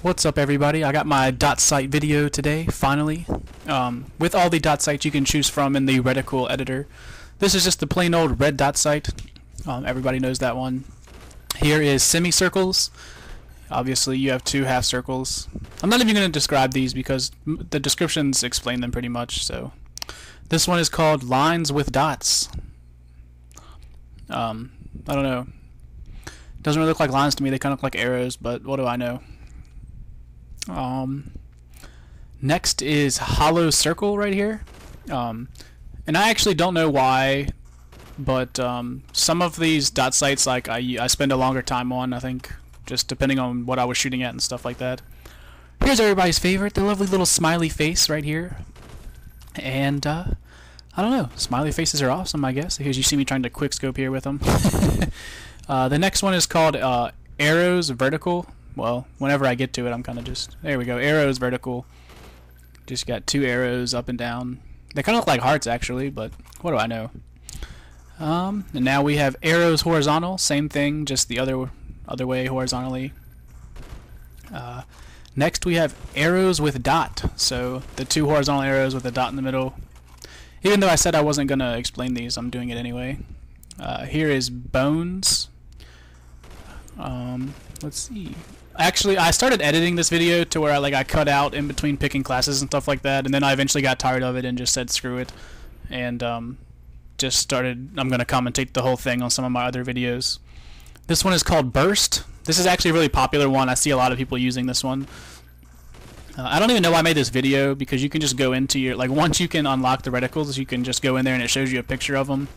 What's up, everybody? I got my dot site video today, finally, with all the dot sites you can choose from in the Reticle editor. This is just the plain old red dot site. Everybody knows that one. Here is semicircles. Obviously you have two half circles. I'm not even going to describe these because the descriptions explain them pretty much. So this one is called lines with dots. I don't know. Doesn't really look like lines to me. They kind of look like arrows, but what do I know? Next is hollow circle right here, and I actually don't know why, but some of these dot sites like I spend a longer time on, I think, just depending on what I was shooting at and stuff like that. Here's everybody's favorite, the lovely little smiley face right here, and I don't know, smiley faces are awesome, I guess, because you see me trying to quick scope here with them. The next one is called arrows vertical. Well, whenever I get to it, I'm kind of just... There we go. Arrows vertical. Just got two arrows up and down. They kind of look like hearts, actually, but what do I know? And now we have arrows horizontal. Same thing, just the other way horizontally. Next, we have arrows with dot. So the two horizontal arrows with a dot in the middle. Even though I said I wasn't going to explain these, I'm doing it anyway. Here is bones. Let's see. Actually, I started editing this video to where I cut out in between picking classes and stuff like that, and then I eventually got tired of it and just said screw it, and just started. I'm gonna commentate the whole thing on some of my other videos. This one is called burst. This is actually a really popular one. I see a lot of people using this one. I don't even know why I made this video, because you can just go into your once you can unlock the reticles, you can just go in there and it shows you a picture of them.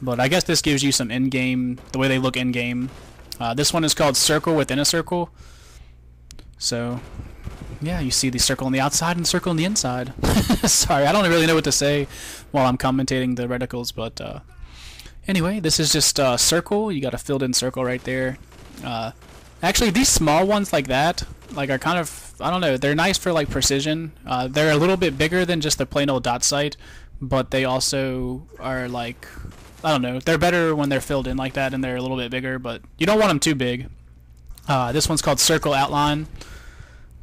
But I guess this gives you some in-game, the way they look in-game. This one is called circle within a circle. So, yeah, you see the circle on the outside and the circle on the inside. Sorry, I don't really know what to say while I'm commentating the reticles, but anyway, this is just a circle. You got a filled in circle right there. Actually, these small ones like that, are kind of, I don't know, they're nice for precision. They're a little bit bigger than just the plain old dot sight, but they also are I don't know, they're better when they're filled in like that and they're a little bit bigger, but you don't want them too big. This one's called circle outline.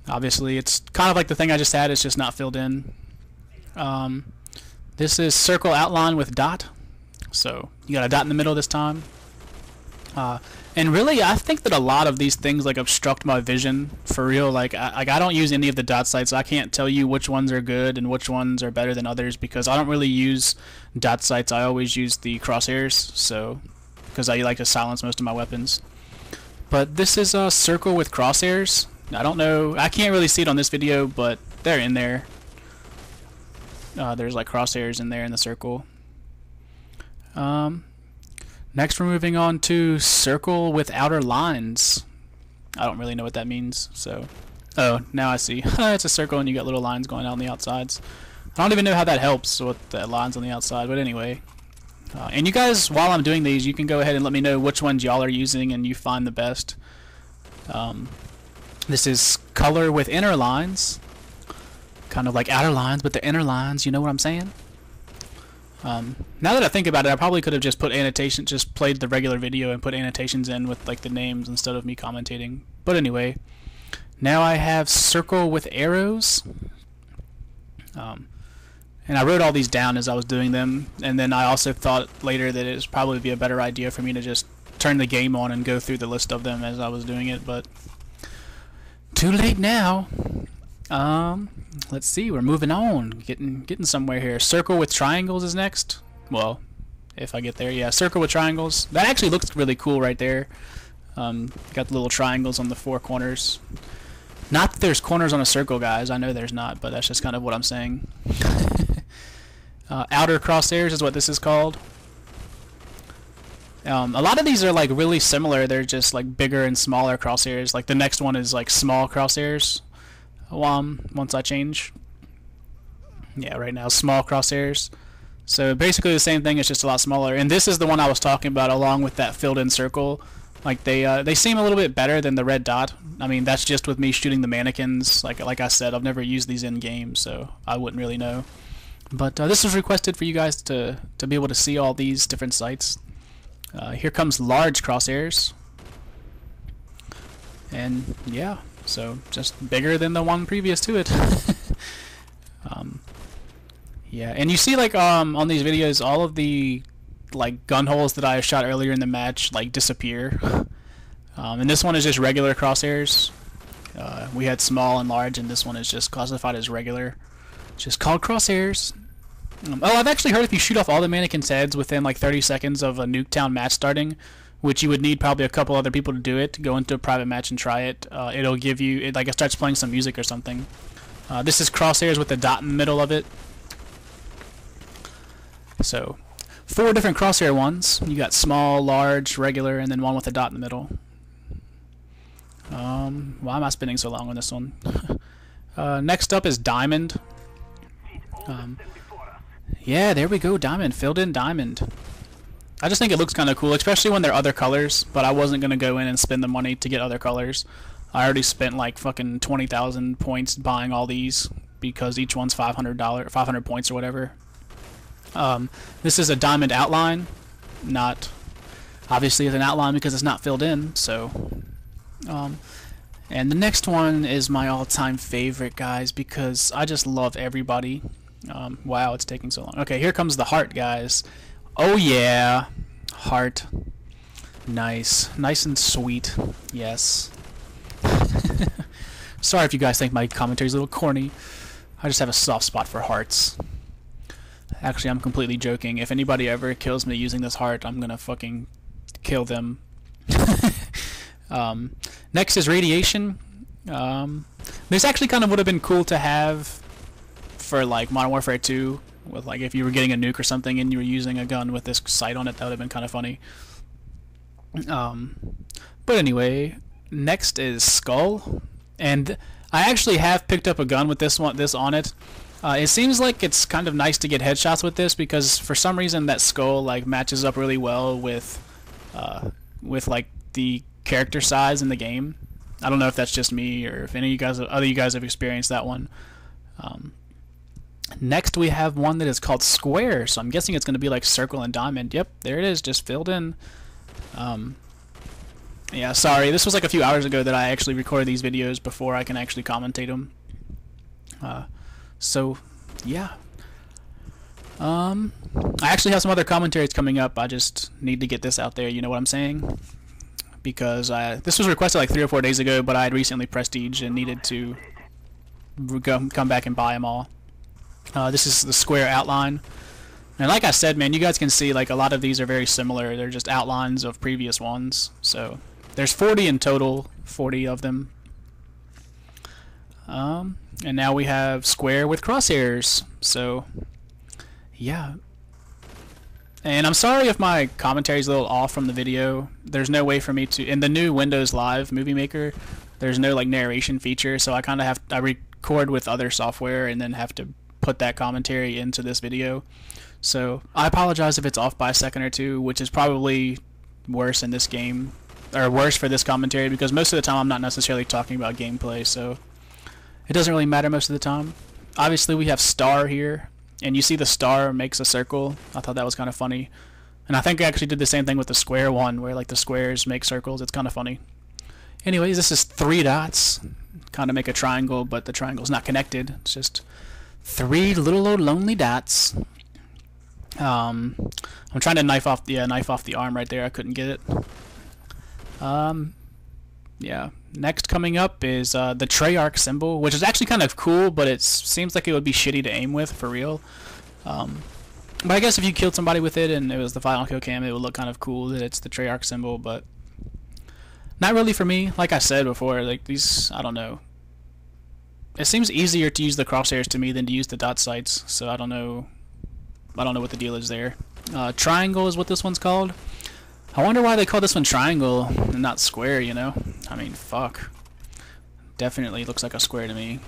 Obviously, it's kind of like the thing I just had, it's just not filled in. This is circle outline with dot. So you got a dot in the middle this time. And really, I think that a lot of these things obstruct my vision for real. I don't use any of the dot sites. I can't tell you which ones are good and which ones are better than others because I don't really use dot sites. I always use the crosshairs, so because I like to silence most of my weapons. But this is a circle with crosshairs. I don't know. I can't really see it on this video, but they're in there. There's crosshairs in there in the circle. Next, we're moving on to circle with outer lines. I don't really know what that means, so... Oh, now I see. It's a circle and you got little lines going out on the outsides. I don't even know how that helps with the lines on the outside, but anyway. And you guys, while I'm doing these, you can go ahead and let me know which ones y'all are using and you find the best. This is color with inner lines. Kind of like outer lines, but the inner lines, you know what I'm saying? Now that I think about it, I probably could have just put annotation, just played the regular video and put annotations in with the names instead of me commentating. But anyway, now I have circle with arrows. And I wrote all these down as I was doing them, and then I also thought later that it would probably be a better idea for me to just turn the game on and go through the list of them as I was doing it, but too late now. Let's see, we're moving on, getting somewhere here. Circle with triangles is next. Well, if I get there, yeah, circle with triangles. That actually looks really cool right there. Got the little triangles on the four corners. Not that there's corners on a circle, guys. I know there's not, but that's just kind of what I'm saying. Outer crosshairs is what this is called. A lot of these are really similar. They're just bigger and smaller crosshairs. The next one is small crosshairs. Once I change. Yeah, right now small crosshairs. So basically the same thing, it's just a lot smaller. And this is the one I was talking about along with that filled in circle. They seem a little bit better than the red dot. I mean, that's just with me shooting the mannequins. Like I said, I've never used these in game, so I wouldn't really know. But this was requested for you guys to be able to see all these different sites. Here comes large crosshairs. And yeah, So just bigger than the one previous to it. Yeah, and you see like on these videos, all of the like gun holes that I shot earlier in the match like disappear. And this one is just regular crosshairs. We had small and large, and this one is just classified as regular. It's just called crosshairs. Oh, I've actually heard if you shoot off all the mannequins' heads within like 30 seconds of a Nuketown match starting, which you would need probably a couple other people to do it, to go into a private match and try it, it'll give you, it like it starts playing some music or something. This is crosshairs with a dot in the middle of it. So, 4 different crosshair ones. You got small, large, regular, and then one with a dot in the middle. Why am I spinning so long on this one? Next up is diamond. Yeah, there we go, diamond. Filled in diamond. I just think it looks kind of cool, especially when there are other colors, but I wasn't going to go in and spend the money to get other colors. I already spent like fucking 20,000 points buying all these because each one's $500 points or whatever. This is a diamond outline, not obviously it's an outline because it's not filled in, so and the next one is my all-time favorite, guys, because I just love everybody. Wow, it's taking so long. Okay, here comes the heart, guys. Oh yeah, heart. Nice and sweet. Yes. Sorry if you guys think my commentary's a little corny. I just have a soft spot for hearts. Actually, I'm completely joking. If anybody ever kills me using this heart, I'm gonna fucking kill them. Next is radiation. This actually kind of would have been cool to have for like Modern Warfare 2, with like if you were getting a nuke or something and you were using a gun with this sight on it. That would have been kind of funny. But anyway, next is skull, and I actually have picked up a gun with this on it. It seems like it's kind of nice to get headshots with this because for some reason that skull like matches up really well with like the character size in the game. I don't know if that's just me or if any of you guys have experienced that one. Next we have one that is called square, so I'm guessing it's going to be like circle and diamond. Yep, there it is, just filled in. Yeah, sorry, this was like a few hours ago that I actually recorded these videos before I can actually commentate them. So, yeah. I actually have some other commentaries coming up. I just need to get this out there, you know what I'm saying? Because this was requested like 3 or 4 days ago, but I had recently prestige and needed to come back and buy them all. This is the square outline. And like I said, man, you guys can see like a lot of these are very similar. They're just outlines of previous ones. So there's 40 in total, 40 of them. And now we have square with crosshairs. So, yeah. And I'm sorry if my commentary is a little off from the video. There's no way for me to, in the new Windows Live Movie Maker, there's no like narration feature, so I kind of I record with other software and then have to put that commentary into this video. So I apologize if it's off by a second or two, which is probably worse in this game, or worse for this commentary, because most of the time I'm not necessarily talking about gameplay, so it doesn't really matter most of the time. Obviously we have star here, and you see the star makes a circle. I thought that was kind of funny. And I think I actually did the same thing with the square one, where like the squares make circles. It's kind of funny. Anyways, this is 3 dots. Kind of make a triangle, but the triangle's not connected. It's just 3 little old lonely dots. I'm trying to knife off the arm right there. I couldn't get it. Yeah. Next coming up is the Treyarch symbol, which is actually kind of cool, but it seems like it would be shitty to aim with for real. But I guess if you killed somebody with it and it was the final kill cam, it would look kind of cool that it's the Treyarch symbol, but not really for me. Like I said before, like these, I don't know. It seems easier to use the crosshairs to me than to use the dot sights, so I don't know what the deal is there. Triangle is what this one's called. I wonder why they call this one triangle and not square, you know? I mean, fuck. Definitely looks like a square to me.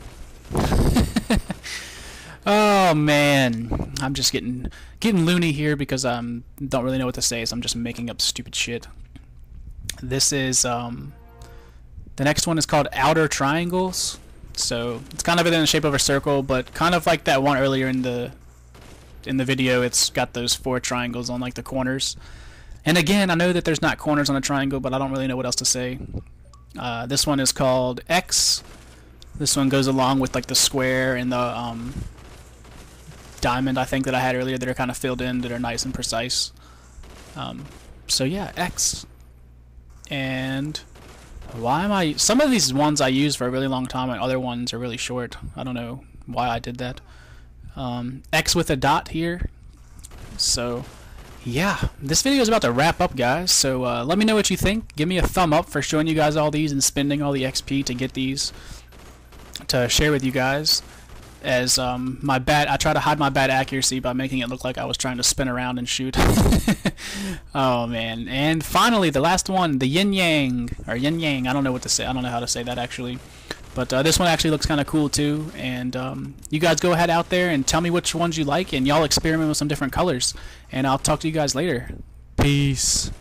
Oh, man. I'm just getting loony here because I don't really know what to say, so I'm just making up stupid shit. This is, the next one is called outer triangles. So, it's kind of in the shape of a circle, but kind of like that one earlier in the video. It's got those 4 triangles on, like, the corners. And again, I know that there's not corners on a triangle, but I don't really know what else to say. This one is called X. This one goes along with like the square and the diamond, I think, that I had earlier that are kind of filled in, that are nice and precise. So yeah, X. And why am I... Some of these ones I use for a really long time and other ones are really short. I don't know why I did that. X with a dot here. So yeah, this video is about to wrap up, guys. So let me know what you think. Give me a thumb up for showing you guys all these and spending all the XP to get these to share with you guys. As I try to hide my bad accuracy by making it look like I was trying to spin around and shoot. Oh man. And finally, the last one, the yin yang, or yin yang, I don't know what to say. I don't know how to say that actually. But this one actually looks kind of cool too. And you guys go ahead out there and tell me which ones you like, and y'all experiment with some different colors. And I'll talk to you guys later. Peace.